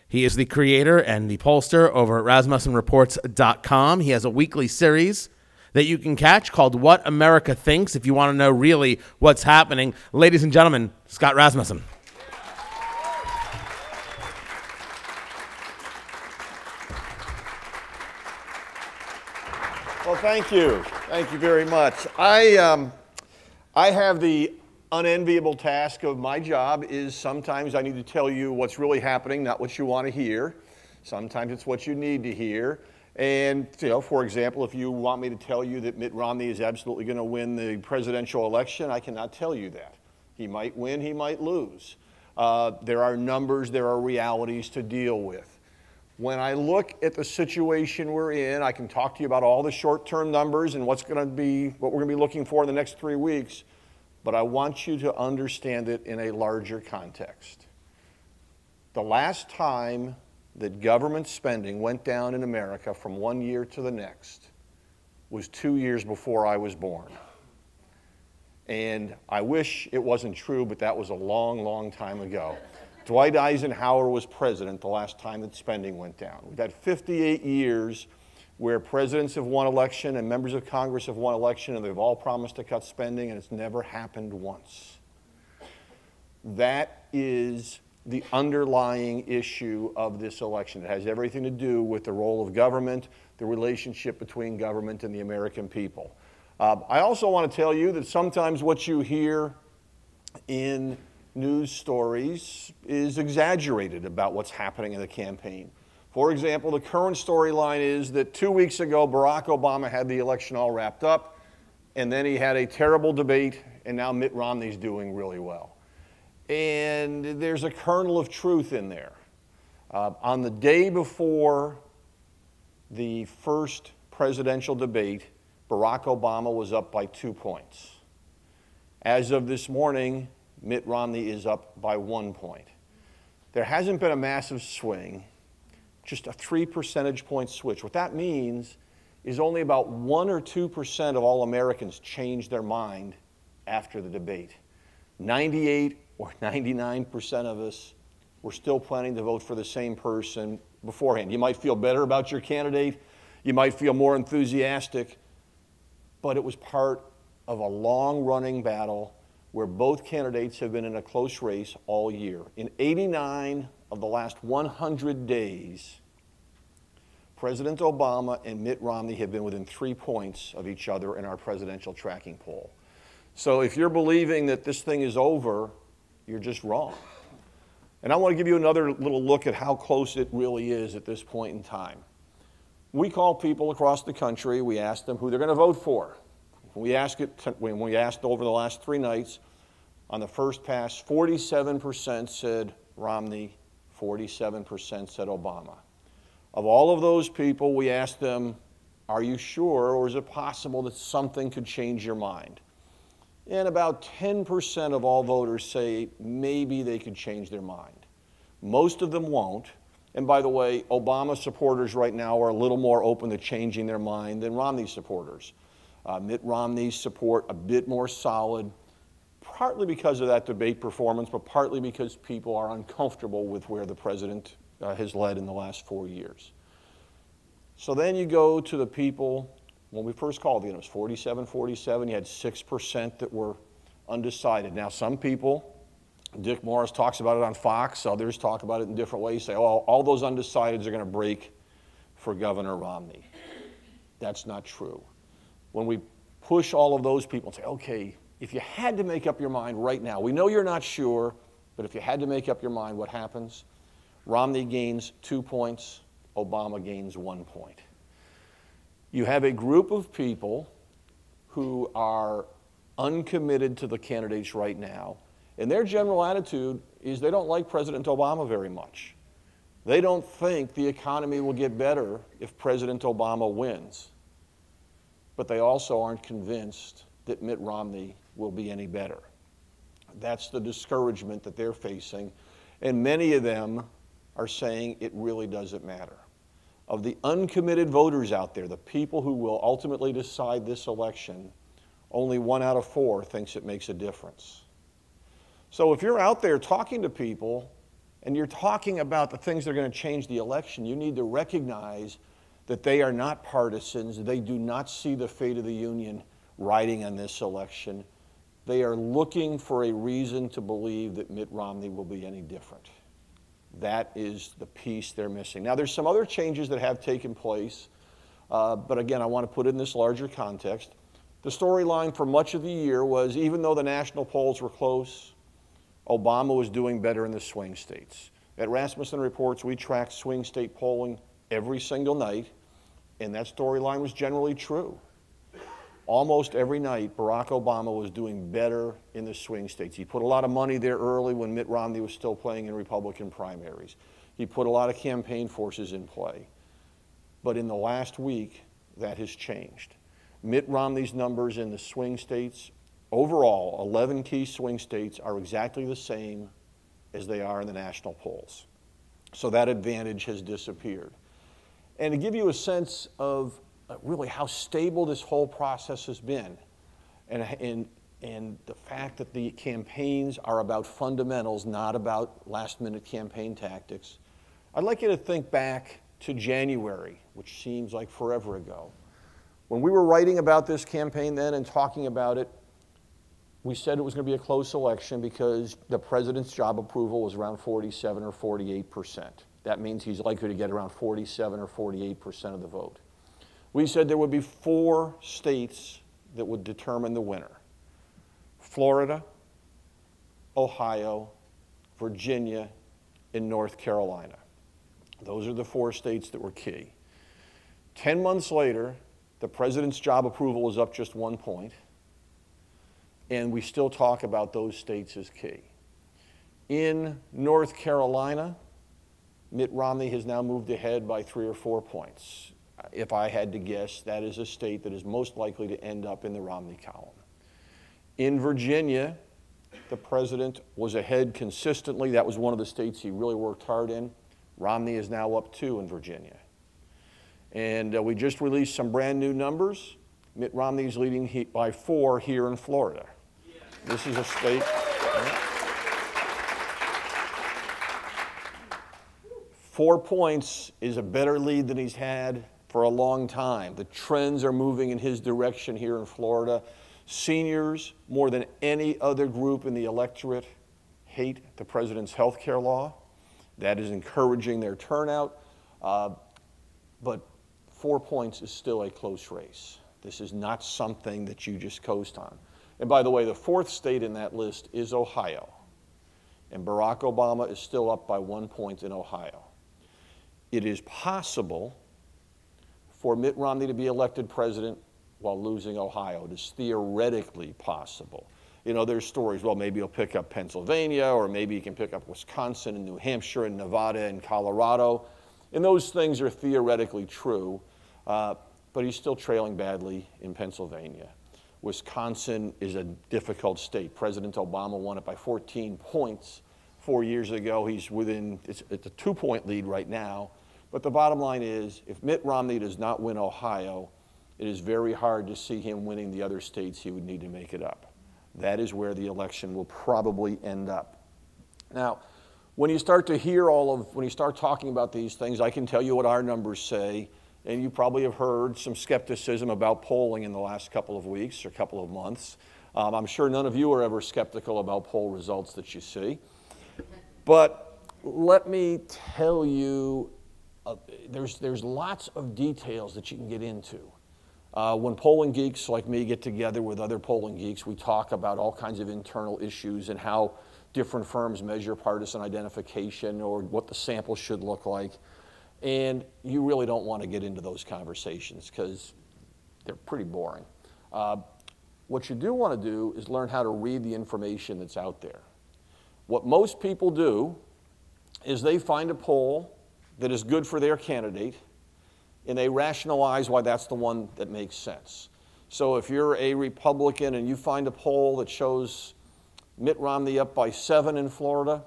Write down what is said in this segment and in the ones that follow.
He is the creator and the pollster over at RasmussenReports.com. He has a weekly series that you can catch called What America Thinks if you want to know really what's happening. Ladies and gentlemen, Scott Rasmussen. Well, thank you. Thank you very much. I have the unenviable task of my job is sometimes I need to tell you what's really happening, not what you want to hear. Sometimes it's what you need to hear. And, for example, if you want me to tell you that Mitt Romney is absolutely going to win the presidential election, I cannot tell you that. He might win, he might lose. There are numbers, there are realities to deal with. When I look at the situation we're in, I can talk to you about all the short-term numbers and what we're going to be looking for in the next 3 weeks, but I want you to understand it in a larger context. The last time that government spending went down in America from one year to the next was 2 years before I was born. And I wish it wasn't true, but that was a long, long time ago. Dwight Eisenhower was president the last time that spending went down. We've had 58 years where presidents have won election and members of Congress have won election and they've all promised to cut spending and it's never happened once. That is the underlying issue of this election. It has everything to do with the role of government, the relationship between government and the American people. I also want to tell you that sometimes what you hear in news stories is exaggerated about what's happening in the campaign. For example, the current storyline is that 2 weeks ago, Barack Obama had the election all wrapped up, and then he had a terrible debate, and now Mitt Romney's doing really well. And there's a kernel of truth in there. On the day before the first presidential debate, Barack Obama was up by 2 points. As of this morning, Mitt Romney is up by 1 point. There hasn't been a massive swing, just a 3 percentage point switch. What that means is only about 1 or 2% of all Americans change their mind after the debate. 98 or 99% of us were still planning to vote for the same person beforehand. You might feel better about your candidate, you might feel more enthusiastic, but it was part of a long-running battle where both candidates have been in a close race all year. In 89 of the last 100 days, President Obama and Mitt Romney have been within 3 points of each other in our presidential tracking poll. So if you're believing that this thing is over, you're just wrong. And I want to give you another little look at how close it really is at this point in time. We call people across the country, we ask them who they're going to vote for. When we asked over the last 3 nights, on the first pass, 47% said Romney, 47% said Obama. Of all of those people, we asked them, are you sure, or is it possible that something could change your mind? And about 10% of all voters say maybe they could change their mind. Most of them won't. And by the way, Obama supporters right now are a little more open to changing their mind than Romney supporters. Mitt Romney's support a bit more solid, partly because of that debate performance, but partly because people are uncomfortable with where the president has led in the last 4 years. So then you go to the people, when we first called, it was 47-47, you had 6% that were undecided. Now some people, Dick Morris talks about it on Fox, others talk about it in different ways, say, oh, all those undecideds are going to break for Governor Romney. That's not true. When we push all of those people and say, okay, if you had to make up your mind right now, we know you're not sure, but if you had to make up your mind, what happens? Romney gains 2 points, Obama gains 1 point. You have a group of people who are uncommitted to the candidates right now, and their general attitude is they don't like President Obama very much. They don't think the economy will get better if President Obama wins. But they also aren't convinced that Mitt Romney will be any better. That's the discouragement that they're facing, and many of them are saying it really doesn't matter. Of the uncommitted voters out there, the people who will ultimately decide this election, only 1 out of 4 thinks it makes a difference. So if you're out there talking to people and you're talking about the things that are going to change the election, you need to recognize that they are not partisans. They do not see the fate of the Union riding on this election. They are looking for a reason to believe that Mitt Romney will be any different. That is the piece they're missing. Now, there's some other changes that have taken place, but again, I want to put it in this larger context. The storyline for much of the year was, even though the national polls were close, Obama was doing better in the swing states. At Rasmussen Reports, we track swing state polling every single night, and that storyline was generally true. Almost every night, Barack Obama was doing better in the swing states. He put a lot of money there early when Mitt Romney was still playing in Republican primaries. He put a lot of campaign forces in play. But in the last week, that has changed. Mitt Romney's numbers in the swing states, overall, 11 key swing states, are exactly the same as they are in the national polls. So that advantage has disappeared. And to give you a sense of really how stable this whole process has been, and the fact that the campaigns are about fundamentals, not about last-minute campaign tactics, I'd like you to think back to January, which seems like forever ago. When we were writing about this campaign then and talking about it, we said it was going to be a close election because the president's job approval was around 47 or 48%. That means he's likely to get around 47 or 48% of the vote. We said there would be 4 states that would determine the winner: Florida, Ohio, Virginia, and North Carolina. Those are the 4 states that were key. 10 months later, the president's job approval was up just 1 point, and we still talk about those states as key. In North Carolina, Mitt Romney has now moved ahead by 3 or 4 points. If I had to guess, that is a state that is most likely to end up in the Romney column. In Virginia, the president was ahead consistently. That was one of the states he really worked hard in. Romney is now up 2 in Virginia. And we just released some brand new numbers. Mitt Romney is leading by 4 here in Florida. This is a state. 4 points is a better lead than he's had for a long time. The trends are moving in his direction here in Florida. Seniors, more than any other group in the electorate, hate the president's health care law. That is encouraging their turnout. But 4 points is still a close race. This is not something that you just coast on. And by the way, the 4th state in that list is Ohio. And Barack Obama is still up by 1 point in Ohio. It is possible for Mitt Romney to be elected president while losing Ohio. It is theoretically possible. You know, there's stories, well, maybe he'll pick up Pennsylvania, or maybe he can pick up Wisconsin and New Hampshire and Nevada and Colorado. And those things are theoretically true, but he's still trailing badly in Pennsylvania. Wisconsin is a difficult state. President Obama won it by 14 points 4 years ago. He's within, it's a 2-point lead right now. But the bottom line is, if Mitt Romney does not win Ohio, it is very hard to see him winning the other states he would need to make it up. That is where the election will probably end up. Now, when you start to hear when you start talking about these things, I can tell you what our numbers say, and you probably have heard some skepticism about polling in the last couple of weeks or couple of months. I'm sure none of you are ever skeptical about poll results that you see. But let me tell you, there's lots of details that you can get into. When polling geeks like me get together with other polling geeks, we talk about all kinds of internal issues and how different firms measure partisan identification or what the sample should look like. And you really don't want to get into those conversations because they're pretty boring. What you do want to do is learn how to read the information that's out there. What most people do is they find a poll that is good for their candidate, and they rationalize why that's the one that makes sense. So if you're a Republican and you find a poll that shows Mitt Romney up by 7 in Florida,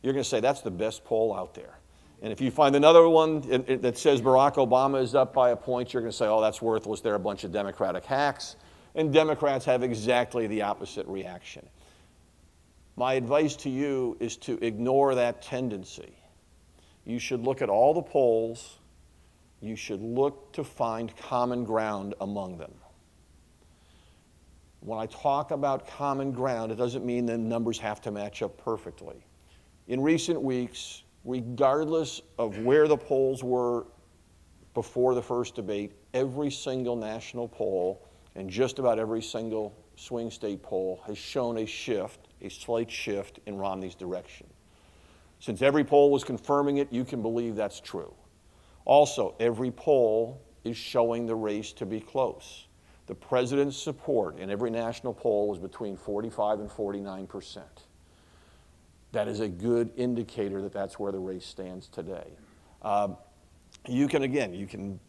you're going to say that's the best poll out there. And if you find another one that says Barack Obama is up by a point, you're going to say, oh, that's worthless. They're a bunch of Democratic hacks. And Democrats have exactly the opposite reaction. My advice to you is to ignore that tendency. You should look at all the polls. You should look to find common ground among them. When I talk about common ground, it doesn't mean the numbers have to match up perfectly. In recent weeks, regardless of where the polls were before the first debate, every single national poll and just about every single swing state poll has shown a shift, a slight shift in Romney's direction. Since every poll was confirming it, you can believe that's true. Also, every poll is showing the race to be close. The president's support in every national poll was between 45 and 49%. That is a good indicator that that's where the race stands today. You can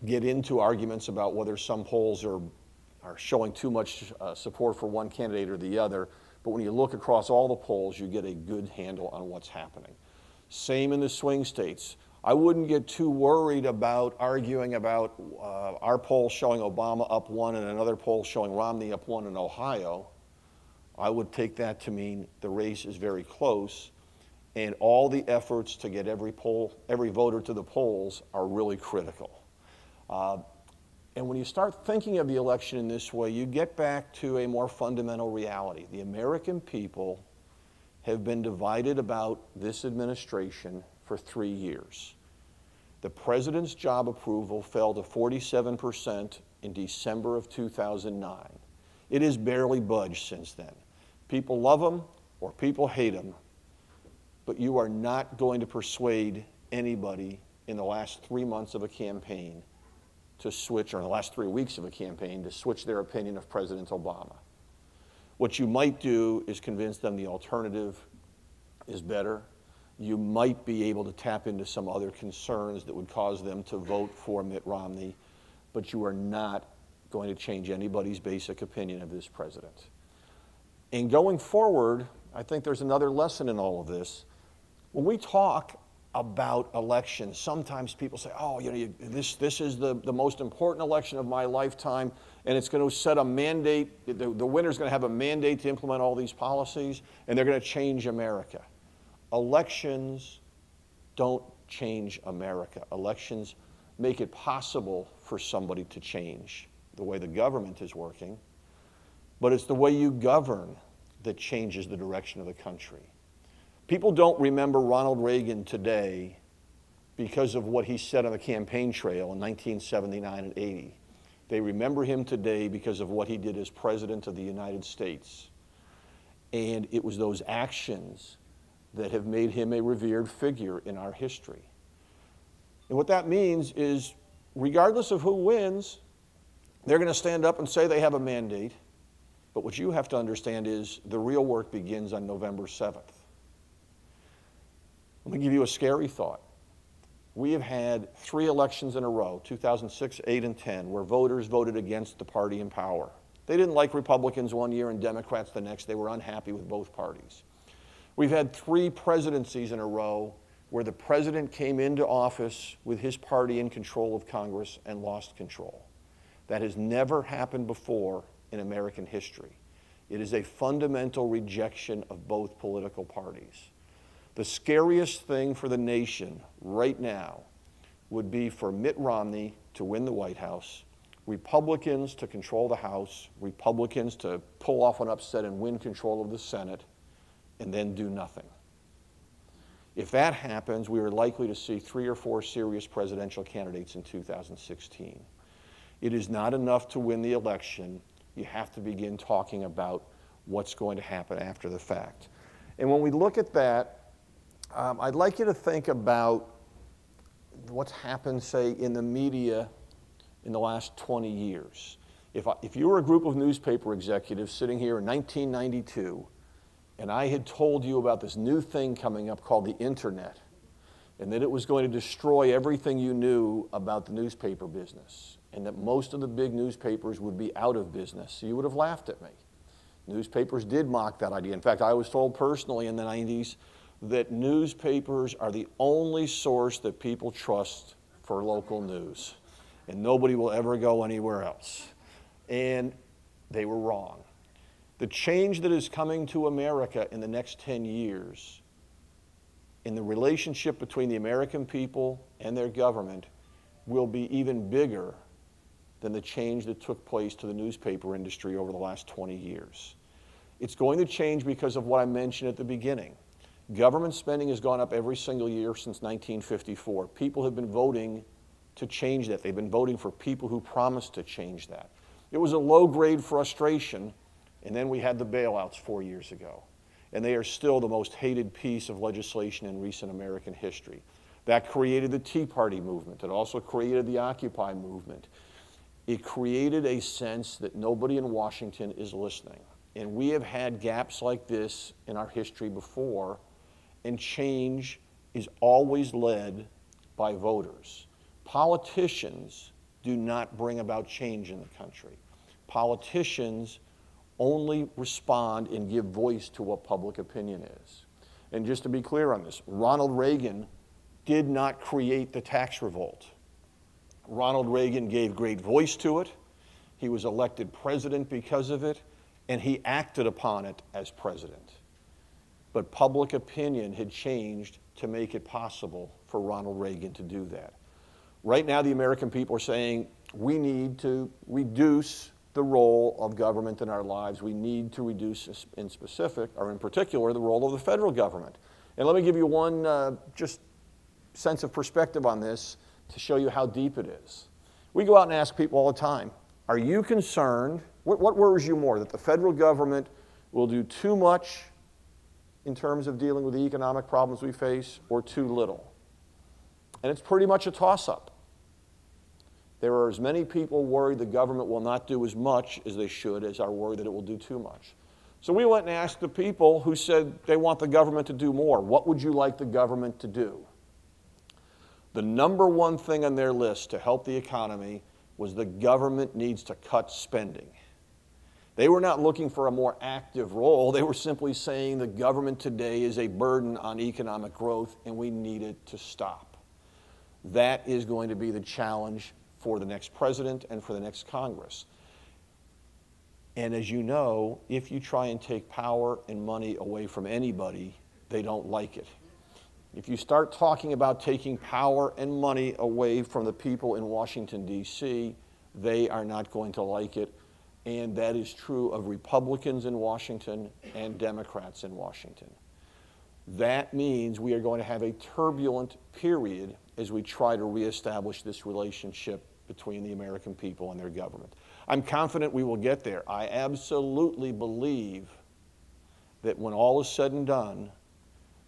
get into arguments about whether some polls are showing too much support for one candidate or the other, but when you look across all the polls, you get a good handle on what's happening. Same in the swing states. I wouldn't get too worried about arguing about our poll showing Obama up 1 and another poll showing Romney up 1 in Ohio. I would take that to mean the race is very close, and all the efforts to get every voter to the polls are really critical. And when you start thinking of the election in this way, you get back to a more fundamental reality. The American people have been divided about this administration for 3 years. The president's job approval fell to 47% in December of 2009. It has barely budged since then. People love him or people hate him, but you are not going to persuade anybody in the last 3 months of a campaign to switch, or in the last 3 weeks of a campaign, to switch their opinion of President Obama. What you might do is convince them the alternative is better. You might be able to tap into some other concerns that would cause them to vote for Mitt Romney, but you are not going to change anybody's basic opinion of this president. And going forward, I think there's another lesson in all of this. When we talk about elections, sometimes people say, oh, this is the most important election of my lifetime, and it's going to set a mandate, the winner's going to have a mandate to implement all these policies, and they're going to change America. Elections don't change America. Elections make it possible for somebody to change the way the government is working, but it's the way you govern that changes the direction of the country. People don't remember Ronald Reagan today because of what he said on the campaign trail in 1979 and 80. They remember him today because of what he did as President of the United States. And it was those actions that have made him a revered figure in our history. And what that means is, regardless of who wins, they're going to stand up and say they have a mandate. But what you have to understand is the real work begins on November 7th. Let me give you a scary thought. We have had 3 elections in a row, 2006, 8, and 10, where voters voted against the party in power. They didn't like Republicans one year and Democrats the next. They were unhappy with both parties. We've had 3 presidencies in a row where the president came into office with his party in control of Congress and lost control. That has never happened before in American history. It is a fundamental rejection of both political parties. The scariest thing for the nation right now would be for Mitt Romney to win the White House, Republicans to control the House, Republicans to pull off an upset and win control of the Senate, and then do nothing. If that happens, we are likely to see 3 or 4 serious presidential candidates in 2016. It is not enough to win the election. You have to begin talking about what's going to happen after the fact. And when we look at that, I'd like you to think about what's happened, say, in the media in the last 20 years. If you were a group of newspaper executives sitting here in 1992, and I had told you about this new thing coming up called the internet, and that it was going to destroy everything you knew about the newspaper business, and that most of the big newspapers would be out of business, you would have laughed at me. Newspapers did mock that idea. In fact, I was told personally in the 90s that newspapers are the only source that people trust for local news, and nobody will ever go anywhere else. And they were wrong. The change that is coming to America in the next 10 years in the relationship between the American people and their government will be even bigger than the change that took place to the newspaper industry over the last 20 years. It's going to change because of what I mentioned at the beginning. Government spending has gone up every single year since 1954. People have been voting to change that. They've been voting for people who promised to change that. It was a low-grade frustration, and then we had the bailouts 4 years ago. And they are still the most hated piece of legislation in recent American history. That created the Tea Party movement. It also created the Occupy movement. It created a sense that nobody in Washington is listening. And we have had gaps like this in our history before, and change is always led by voters. Politicians do not bring about change in the country. Politicians only respond and give voice to what public opinion is. And just to be clear on this, Ronald Reagan did not create the tax revolt. Ronald Reagan gave great voice to it. He was elected president because of it, and he acted upon it as president. But public opinion had changed to make it possible for Ronald Reagan to do that. Right now, the American people are saying we need to reduce the role of government in our lives. We need to reduce, in specific, or in particular, the role of the federal government. And let me give you one just sense of perspective on this to show you how deep it is. We go out and ask people all the time, are you concerned, what worries you more, that the federal government will do too much in terms of dealing with the economic problems we face, or too little? And it's pretty much a toss-up. There are as many people worried the government will not do as much as they should as are worried that it will do too much. So we went and asked the people who said they want the government to do more. What would you like the government to do? The number one thing on their list to help the economy was the government needs to cut spending. They were not looking for a more active role. They were simply saying the government today is a burden on economic growth and we need it to stop. That is going to be the challenge for the next president and for the next Congress. And as you know, if you try and take power and money away from anybody, they don't like it. If you start talking about taking power and money away from the people in Washington, D.C., they are not going to like it. And that is true of Republicans in Washington and Democrats in Washington. That means we are going to have a turbulent period as we try to reestablish this relationship between the American people and their government. I'm confident we will get there. I absolutely believe that when all is said and done,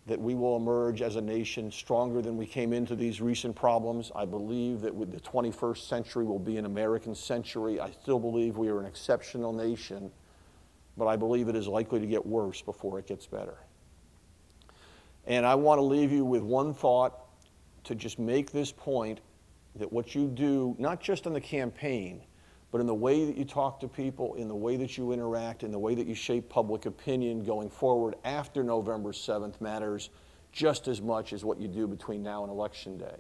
that we will emerge as a nation stronger than we came into these recent problems. I believe that with the 21st century will be an American century. I still believe we are an exceptional nation, but I believe it is likely to get worse before it gets better. And I want to leave you with one thought to just make this point, that what you do, not just in the campaign, but in the way that you talk to people, in the way that you interact, in the way that you shape public opinion going forward after November 7th matters just as much as what you do between now and Election Day.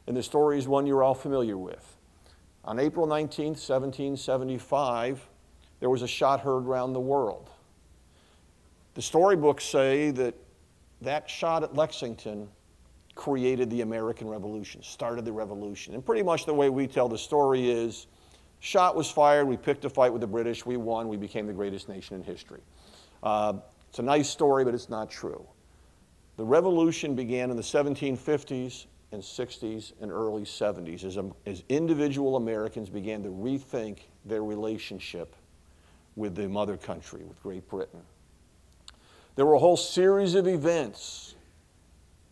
And the story is one you're all familiar with. On April 19th, 1775, there was a shot heard around the world. The storybooks say that that shot at Lexington created the American Revolution, started the revolution. And pretty much the way we tell the story is, shot was fired, we picked a fight with the British, we won, we became the greatest nation in history. It's a nice story, but it's not true. The revolution began in the 1750s and 60s and early 70s as individual Americans began to rethink their relationship with the mother country, with Great Britain. There were a whole series of events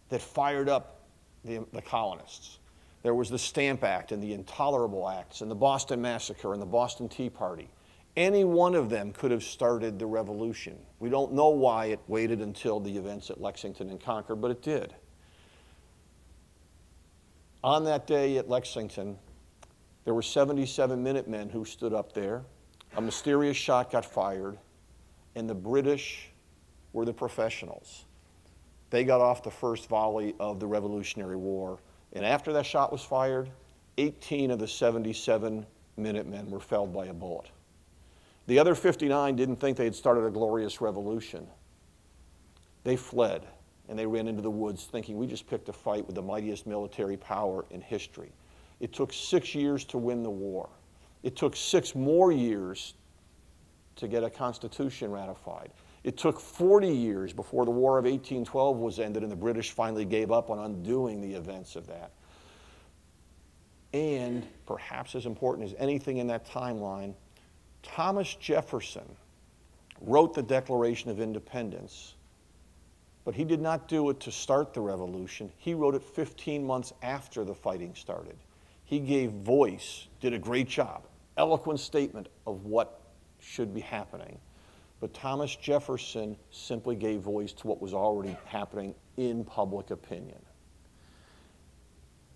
that fired up the colonists. There was the Stamp Act and the Intolerable Acts and the Boston Massacre and the Boston Tea Party. Any one of them could have started the revolution. We don't know why it waited until the events at Lexington and Concord, but it did. On that day at Lexington, there were 77 Minutemen who stood up there. A mysterious shot got fired, and the British were the professionals. They got off the first volley of the Revolutionary War, and after that shot was fired, 18 of the 77 Minutemen were felled by a bullet. The other 59 didn't think they had started a glorious revolution. They fled, and they ran into the woods thinking, we just picked a fight with the mightiest military power in history. It took 6 years to win the war. It took 6 more years to get a constitution ratified. It took 40 years before the War of 1812 was ended and the British finally gave up on undoing the events of that. And perhaps as important as anything in that timeline, Thomas Jefferson wrote the Declaration of Independence, but he did not do it to start the revolution. He wrote it 15 months after the fighting started. He gave voice, did a great job, eloquent statement of what should be happening. But Thomas Jefferson simply gave voice to what was already happening in public opinion.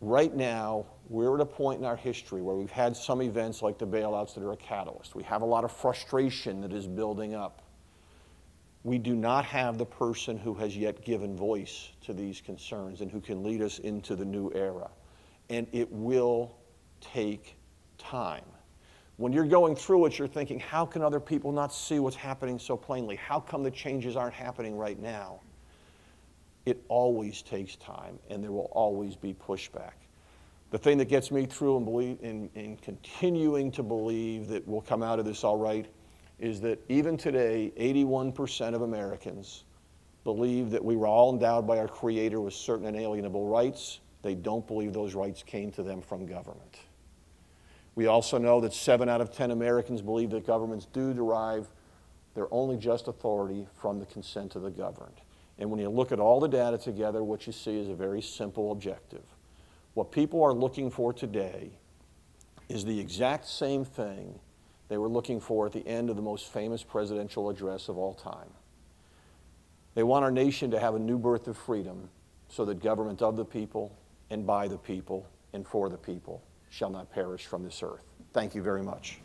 Right now, we're at a point in our history where we've had some events like the bailouts that are a catalyst. We have a lot of frustration that is building up. We do not have the person who has yet given voice to these concerns and who can lead us into the new era. And it will take time. When you're going through it, you're thinking, how can other people not see what's happening so plainly? How come the changes aren't happening right now? It always takes time, and there will always be pushback. The thing that gets me through and continuing to believe that we'll come out of this all right is that even today, 81% of Americans believe that we were all endowed by our Creator with certain inalienable rights. They don't believe those rights came to them from government. We also know that 7 out of 10 Americans believe that governments do derive their only just authority from the consent of the governed. And when you look at all the data together, what you see is a very simple objective. What people are looking for today is the exact same thing they were looking for at the end of the most famous presidential address of all time. They want our nation to have a new birth of freedom so that government of the people and by the people and for the people shall not perish from this earth. Thank you very much.